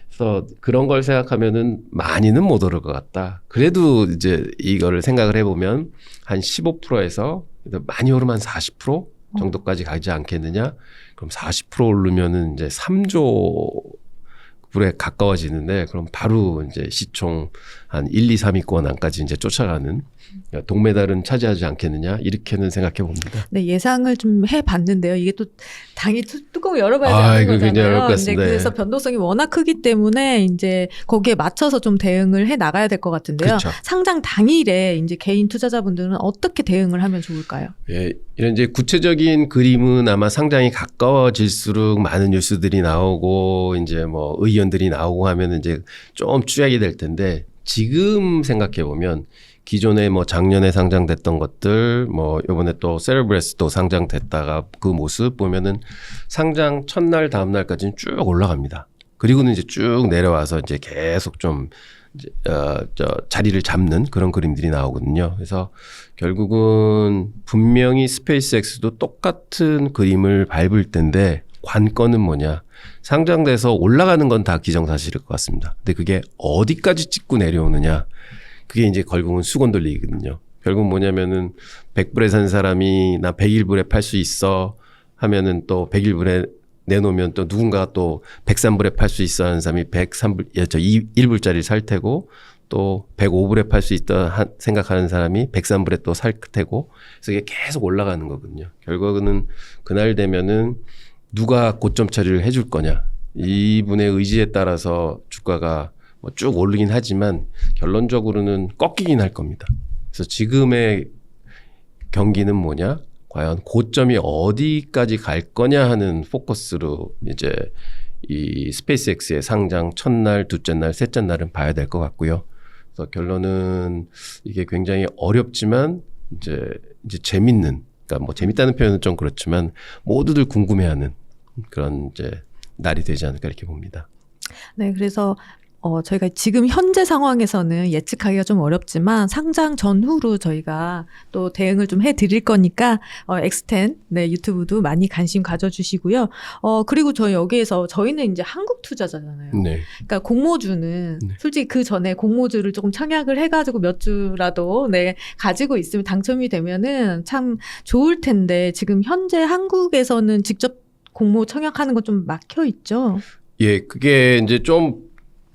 그래서 그런 걸 생각하면은 많이는 못 오를 것 같다. 그래도 이제 이거를 생각을 해보면 한 15%에서 많이 오르면 40% 정도까지 가지 않겠느냐. 그럼 40% 오르면은 이제 3조 불에 가까워지는데, 그럼 바로 이제 시총 한 1, 2, 3위권 안까지 이제 쫓아가는 동메달은 차지하지 않겠느냐 이렇게는 생각해 봅니다. 네, 예상을 좀 해봤는데요. 이게 또 당이 뚜껑을 열어봐야 되는 이거 굉장히 어려울 것 거잖아요. 이제 같습니다. 그래서 변동성이 워낙 크기 때문에 이제 거기에 맞춰서 좀 대응을 해 나가야 될 것 같은데요. 그렇죠. 상장 당일에 이제 개인 투자자분들은 어떻게 대응을 하면 좋을까요? 예, 이런 이제 구체적인 그림은 아마 상장이 가까워질수록 많은 뉴스들이 나오고 이제 뭐 의견들이 나오고 하면 이제 좀 쭈약이 될 텐데 지금 생각해 보면 기존에 뭐 작년에 상장됐던 것들 뭐 이번에 또 세레브레스도 상장됐다가 그 모습 보면은 상장 첫날 다음날까지는 쭉 올라갑니다. 그리고는 이제 쭉 내려와서 이제 계속 좀 이제 자리를 잡는 그런 그림들이 나오거든요. 그래서 결국은 분명히 스페이스X도 똑같은 그림을 밟을 텐데 관건은 뭐냐? 상장돼서 올라가는 건 다 기정사실일 것 같습니다. 근데 그게 어디까지 찍고 내려오느냐? 그게 이제 결국은 수건 돌리기거든요. 결국 뭐냐면은 100불에 산 사람이 나 101불에 팔 수 있어 하면은 또 101불에 내놓으면 또 누군가 또 103불에 팔 수 있어 하는 사람이 1불짜리 살 테고 또 105불에 팔 수 있다 생각하는 사람이 103불에 또 살 테고 그래서 이게 계속 올라가는 거거든요. 결국은 그날 되면은 누가 고점 처리를 해줄 거냐. 이분의 의지에 따라서 주가가 뭐 쭉 오르긴 하지만 결론적으로는 꺾이긴 할 겁니다. 그래서 지금의 경기는 뭐냐? 과연 고점이 어디까지 갈 거냐 하는 포커스로 이제 이 스페이스X의 상장 첫날, 둘째 날, 셋째 날은 봐야 될 것 같고요. 그래서 결론은 이게 굉장히 어렵지만 이제 재밌는, 그러니까 뭐 재밌다는 표현은 좀 그렇지만 모두들 궁금해하는 그런 이제 날이 되지 않을까 이렇게 봅니다. 네, 그래서 저희가 지금 현재 상황에서는 예측하기가 좀 어렵지만 상장 전후로 저희가 또 대응을 좀 해드릴 거니까 엑스텐 네, 유튜브도 많이 관심 가져주시고요. 그리고 여기에서 저희는 이제 한국 투자자잖아요. 네. 그러니까 공모주는 네. 솔직히 그 전에 공모주를 조금 청약을 해가지고 몇 주라도 네, 가지고 있으면 당첨이 되면은 참 좋을 텐데 지금 현재 한국에서는 직접 공모 청약하는 건 좀 막혀 있죠. 예, 그게 이제 좀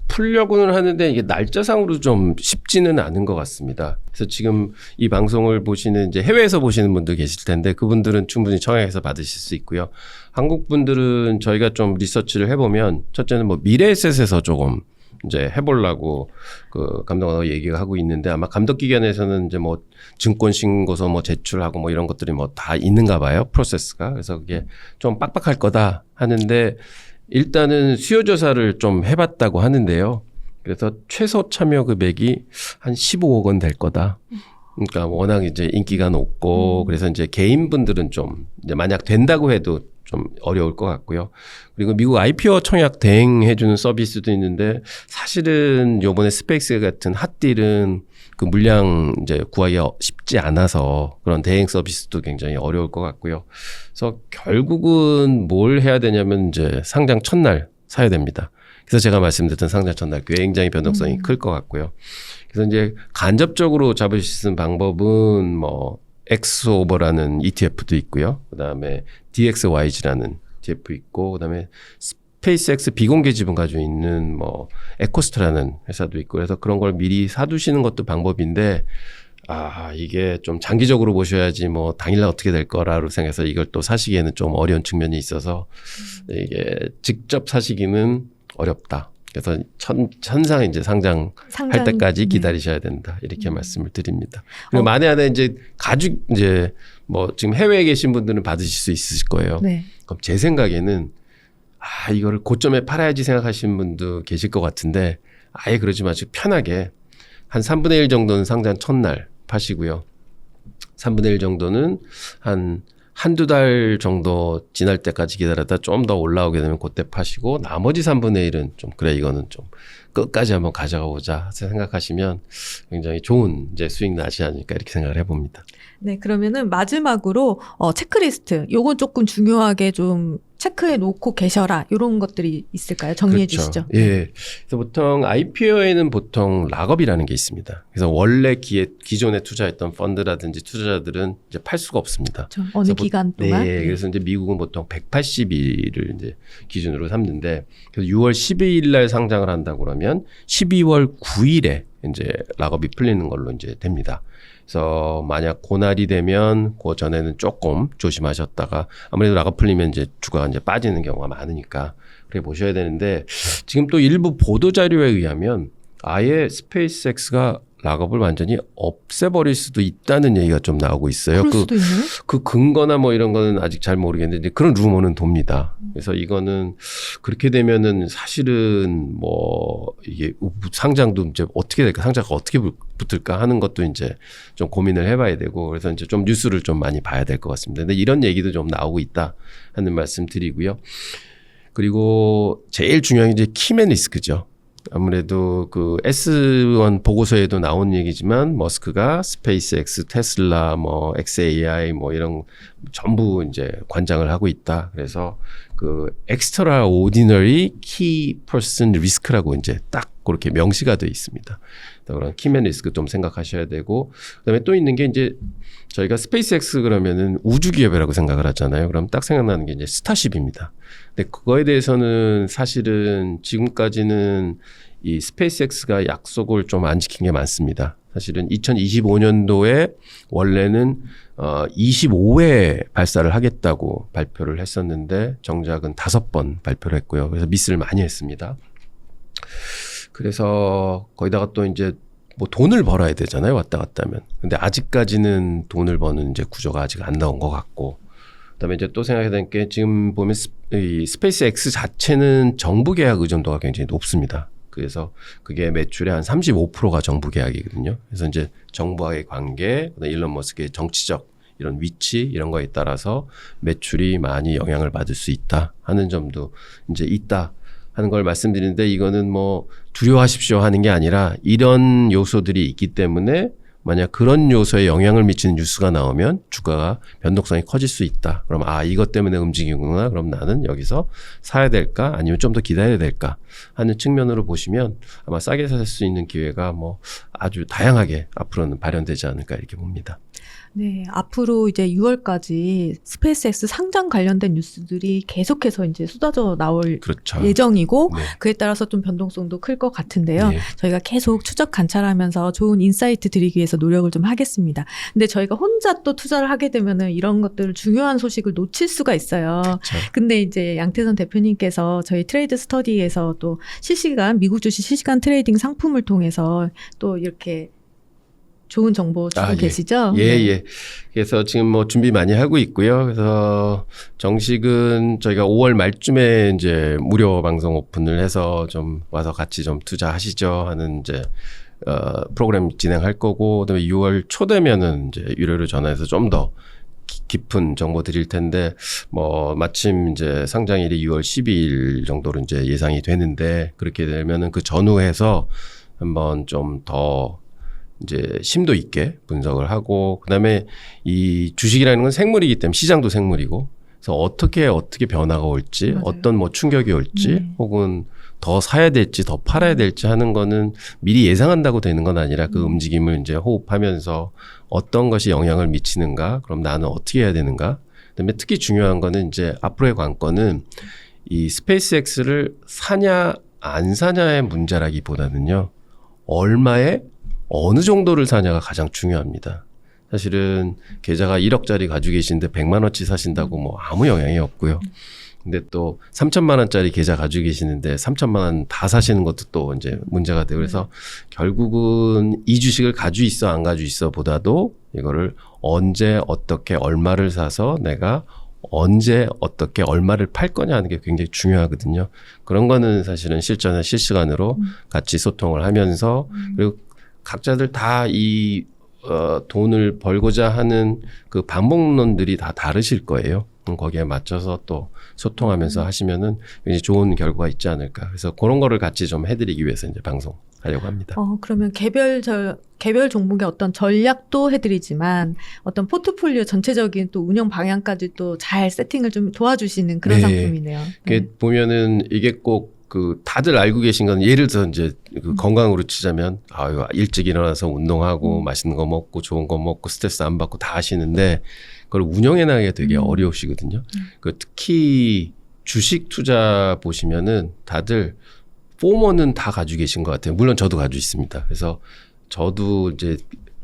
풀려고는 하는데 이게 날짜상으로 좀 쉽지는 않은 것 같습니다. 그래서 지금 이 방송을 보시는 이제 해외에서 보시는 분들 계실 텐데 그분들은 충분히 청약해서 받으실 수 있고요. 한국 분들은 저희가 좀 리서치를 해보면 첫째는 뭐 미래에셋에서 조금 이제 해보려고 그 감독하고 얘기가 하고 있는데 아마 감독기관에서는 이제 뭐 증권 신고서 뭐 제출하고 뭐 이런 것들이 뭐 다 있는가 봐요. 프로세스가. 그래서 그게 좀 빡빡할 거다 하는데 일단은 수요 조사를 좀 해봤다고 하는데요. 그래서 최소 참여 금액이 한 15억 원 될 거다. 그러니까 워낙 이제 인기가 높고 그래서 이제 개인분들은 좀 이제 만약 된다고 해도 좀 어려울 것 같고요. 그리고 미국 IPO 청약 대행해주는 서비스도 있는데 사실은 요번에 스페이스 같은 핫딜은 그 물량 이제 구하기가 쉽지 않아서 그런 대행 서비스도 굉장히 어려울 것 같고요. 그래서 결국은 뭘 해야 되냐면 이제 상장 첫날 사야 됩니다. 그래서 제가 말씀드렸던 상장 첫날 굉장히 변동성이 클 것 같고요. 그래서 이제 간접적으로 잡으실 수 있는 방법은 뭐 엑스오버라는 ETF도 있고요. 그다음에 DXYG라는 ETF 있고 그다음에 스페이스X 비공개 지분 가지고 있는 뭐 에코스트라는 회사도 있고 그래서 그런 걸 미리 사두시는 것도 방법인데 이게 좀 장기적으로 보셔야지 뭐 당일날 어떻게 될 거라고 생각해서 이걸 또 사시기에는 좀 어려운 측면이 있어서 이게 직접 사시기는 어렵다. 그래서 천상 이제 상장할 때까지 기다리셔야 된다. 이렇게 말씀을 드립니다. 그리고 만에 하나 이제 가죽 이제 뭐 지금 해외에 계신 분들은 받으실 수 있으실 거예요. 네. 그럼 제 생각에는 이거를 고점에 팔아야지 생각하시는 분도 계실 것 같은데 아예 그러지 마시고 편하게 한 3분의 1 정도는 상장 첫날 파시고요. 3분의 1 정도는 한두 달 정도 지날 때까지 기다렸다 좀 더 올라오게 되면 그때 파시고 나머지 3분의 1은 좀 그래 이거는 좀 끝까지 한번 가져가 보자 생각하시면 굉장히 좋은 이제 수익 나지 않을까 이렇게 생각을 해봅니다. 네, 그러면은 마지막으로 체크리스트 요건 조금 중요하게 좀 체크해 놓고 계셔라 이런 것들이 있을까요? 정리해 그렇죠. 주시죠. 예. 그래서 보통 IPO에는 보통 락업이라는 게 있습니다. 그래서 원래 기존에 투자했던 펀드라든지 투자자들은 이제 팔 수가 없습니다. 그렇죠. 어느 기간 동안. 네. 그래서 이제 미국은 보통 180일을 이제 기준으로 삼는데 그래서 6월 12일 날 상장을 한다고 그러면 12월 9일에 이제 락업이 풀리는 걸로 이제 됩니다. 그래서 만약 고날이 되면 그 전에는 조금 조심하셨다가 아무래도 락업 풀리면 이제 주가가 이제 빠지는 경우가 많으니까 그래 보셔야 되는데 지금 또 일부 보도 자료에 의하면 아예 스페이스X가 락업을 완전히 없애버릴 수도 있다는 얘기가 좀 나오고 있어요. 그럴 수도 있네. 그 근거나 뭐 이런 거는 아직 잘 모르겠는데 그런 루머는 돕니다. 그래서 이거는 그렇게 되면은 사실은 뭐 이게 상장도 이제 어떻게 될까, 상장가 어떻게 붙을까 하는 것도 이제 좀 고민을 해봐야 되고 그래서 이제 좀 뉴스를 좀 많이 봐야 될 것 같습니다. 근데 이런 얘기도 좀 나오고 있다 하는 말씀 드리고요. 그리고 제일 중요한 게 이제 키맨 리스크죠. 아무래도 그 S1 보고서에도 나온 얘기지만 머스크가 스페이스X, 테슬라, 뭐 XAI 뭐 이런 전부 이제 관장을 하고 있다. 그래서 그 엑스트라 오디너리 키 퍼슨 리스크라고 이제 딱 그렇게 명시가 되어 있습니다. 그런 키맨 리스크 좀 생각하셔야 되고 그다음에 또 있는 게 이제 저희가 스페이스X 그러면은 우주 기업이라고 생각을 하잖아요. 그럼 딱 생각나는 게 이제 스타쉽입니다. 근데 그거에 대해서는 사실은 지금까지는 이 스페이스X가 약속을 좀 안 지킨 게 많습니다. 사실은 2025년도에 원래는 25회 발사를 하겠다고 발표를 했었는데 정작은 5번 발표를 했고요. 그래서 미스를 많이 했습니다. 그래서 거기다가 또 이제 뭐 돈을 벌어야 되잖아요. 왔다 갔다 하면. 근데 아직까지는 돈을 버는 이제 구조가 아직 안 나온 것 같고. 그다음에 이제 또 생각해야 되는 게 지금 보면 이 스페이스X 자체는 정부 계약 의존도가 굉장히 높습니다. 그래서 그게 매출의 한 35%가 정부 계약이거든요. 그래서 이제 정부와의 관계, 일론 머스크의 정치적 이런 위치 이런 거에 따라서 매출이 많이 영향을 받을 수 있다 하는 점도 이제 있다 하는 걸 말씀드리는데 이거는 뭐 두려워하십시오 하는 게 아니라 이런 요소들이 있기 때문에 만약 그런 요소에 영향을 미치는 뉴스가 나오면 주가가 변동성이 커질 수 있다. 그럼 이것 때문에 움직이구나. 그럼 나는 여기서 사야 될까? 아니면 좀 더 기다려야 될까? 하는 측면으로 보시면 아마 싸게 살 수 있는 기회가 뭐 아주 다양하게 앞으로는 발현되지 않을까 이렇게 봅니다. 네, 앞으로 이제 6월까지 스페이스X 상장 관련된 뉴스들이 계속해서 이제 쏟아져 나올 그렇죠. 예정이고 네. 그에 따라서 좀 변동성도 클 것 같은데요. 네. 저희가 계속 추적 관찰하면서 좋은 인사이트 드리기 위해서 노력을 좀 하겠습니다. 근데 저희가 혼자 또 투자를 하게 되면은 이런 것들을 중요한 소식을 놓칠 수가 있어요. 그렇죠. 근데 이제 양태선 대표님께서 저희 트레이드 스터디에서 또 실시간 미국 주식 실시간 트레이딩 상품을 통해서 또 이렇게 좋은 정보 주고 예. 계시죠? 예. 그래서 지금 뭐 준비 많이 하고 있고요. 그래서 정식은 저희가 5월 말쯤에 이제 무료 방송 오픈을 해서 좀 와서 같이 좀 투자하시죠 하는 이제 프로그램 진행할 거고, 그다음에 6월 초 되면은 이제 유료로 전화해서 좀 더 깊은 정보 드릴 텐데, 뭐 마침 이제 상장일이 6월 12일 정도로 이제 예상이 되는데 그렇게 되면은 그 전후해서 한번 좀 더 이제 심도 있게 분석을 하고, 그다음에 이 주식이라는 건 생물이기 때문에 시장도 생물이고, 그래서 어떻게 변화가 올지, 맞아요. 어떤 뭐 충격이 올지, 혹은 더 사야 될지 더 팔아야 될지 하는 거는 미리 예상한다고 되는 건 아니라 그 움직임을 이제 호흡하면서 어떤 것이 영향을 미치는가, 그럼 나는 어떻게 해야 되는가. 그다음에 특히 중요한 거는 이제 앞으로의 관건은 이 스페이스X를 사냐 안 사냐의 문제라기보다는요, 얼마에 어느 정도를 사냐가 가장 중요합니다. 사실은 계좌가 1억짜리 가지고 계신데 100만 원치 사신다고 뭐 아무 영향이 없고요. 근데 또 3천만 원짜리 계좌 가지고 계시는데 3천만 원 다 사시는 것도 또 이제 문제가 되고, 그래서 결국은 이 주식을 가지고 있어 안 가지고 있어 보다도 이거를 언제 어떻게 얼마를 사서 내가 언제 어떻게 얼마를 팔 거냐 하는 게 굉장히 중요하거든요. 그런 거는 사실은 실전에 실시간으로 같이 소통을 하면서, 그리고 각자들 다 이 돈을 벌고자 하는 그 방법론들이 다 다르실 거예요. 거기에 맞춰서 또 소통하면서 하시면은 굉장히 좋은 결과가 있지 않을까. 그래서 그런 거를 같이 좀 해드리기 위해서 이제 방송하려고 합니다. 그러면 개별 종목의 어떤 전략도 해드리지만 어떤 포트폴리오 전체적인 또 운영 방향까지 또 잘 세팅을 좀 도와주시는 그런 네. 상품이네요. 이게 보면은 이게 꼭 그 다들 알고 계신 건, 예를 들어 이제 그 건강으로 치자면 일찍 일어나서 운동하고 맛있는 거 먹고 좋은 거 먹고 스트레스 안 받고 다 하시는데 그걸 운영해 나가기가 되게 어려우시거든요. 그 특히 주식 투자 보시면은 다들 포머는 다 가지고 계신 것 같아요. 물론 저도 가지고 있습니다. 그래서 저도 이제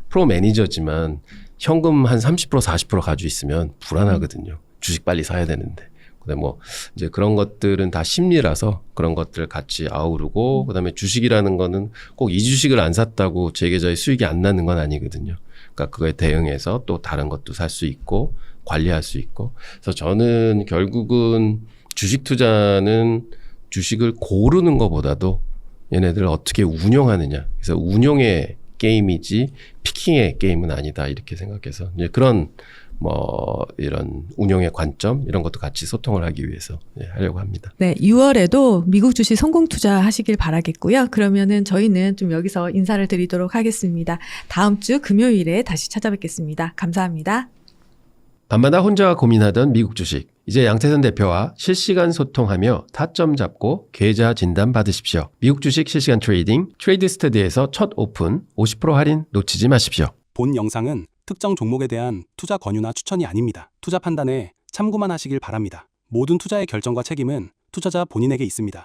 프로 매니저지만 현금 한 30% 40% 가지고 있으면 불안하거든요. 주식 빨리 사야 되는데. 근데 뭐 이제 그런 것들은 다 심리라서 그런 것들을 같이 아우르고 그다음에 주식이라는 거는 꼭 이 주식을 안 샀다고 제 계좌에 수익이 안 나는 건 아니거든요. 그러니까 그거에 대응해서 또 다른 것도 살 수 있고 관리할 수 있고. 그래서 저는 결국은 주식 투자는 주식을 고르는 것보다도 얘네들을 어떻게 운용하느냐. 그래서 운용의 게임이지 피킹의 게임은 아니다 이렇게 생각해서 이제 그런 뭐 이런 운용의 관점 이런 것도 같이 소통을 하기 위해서 하려고 합니다. 네, 6월에도 미국 주식 성공 투자하시길 바라겠고요. 그러면은 저희는 좀 여기서 인사를 드리도록 하겠습니다. 다음 주 금요일에 다시 찾아뵙겠습니다. 감사합니다. 밤마다 혼자 고민하던 미국 주식 이제 양태선 대표와 실시간 소통하며 타점 잡고 계좌 진단 받으십시오. 미국 주식 실시간 트레이딩 트레이드 스터디에서 첫 오픈 50% 할인 놓치지 마십시오. 본 영상은 특정 종목에 대한 투자 권유나 추천이 아닙니다. 투자 판단에 참고만 하시길 바랍니다. 모든 투자의 결정과 책임은 투자자 본인에게 있습니다.